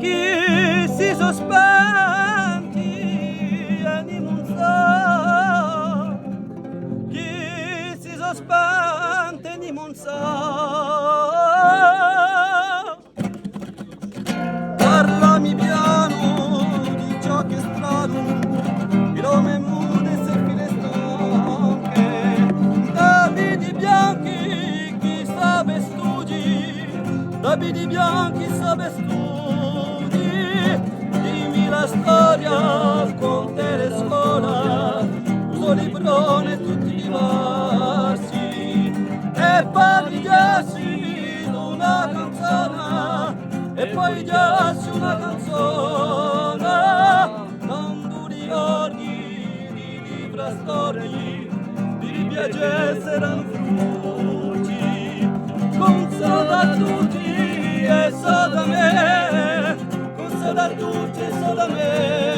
chi si sospenti e non sa, chi si sospente e non sa. Parlami piano di ciò che è strano, di Rome mude e serpine stanche, d'abiti bianchi chi sa studi, d'abiti bianchi sa studi, dimmi la storia con te le scuola, uso librone tutti diversi, e parli di una canzone, e poi diassi una canzone, non tu ricordi di libra storie, di viaggi saranno frutti, con soda tutti e soda me, con soda tutti e soda me.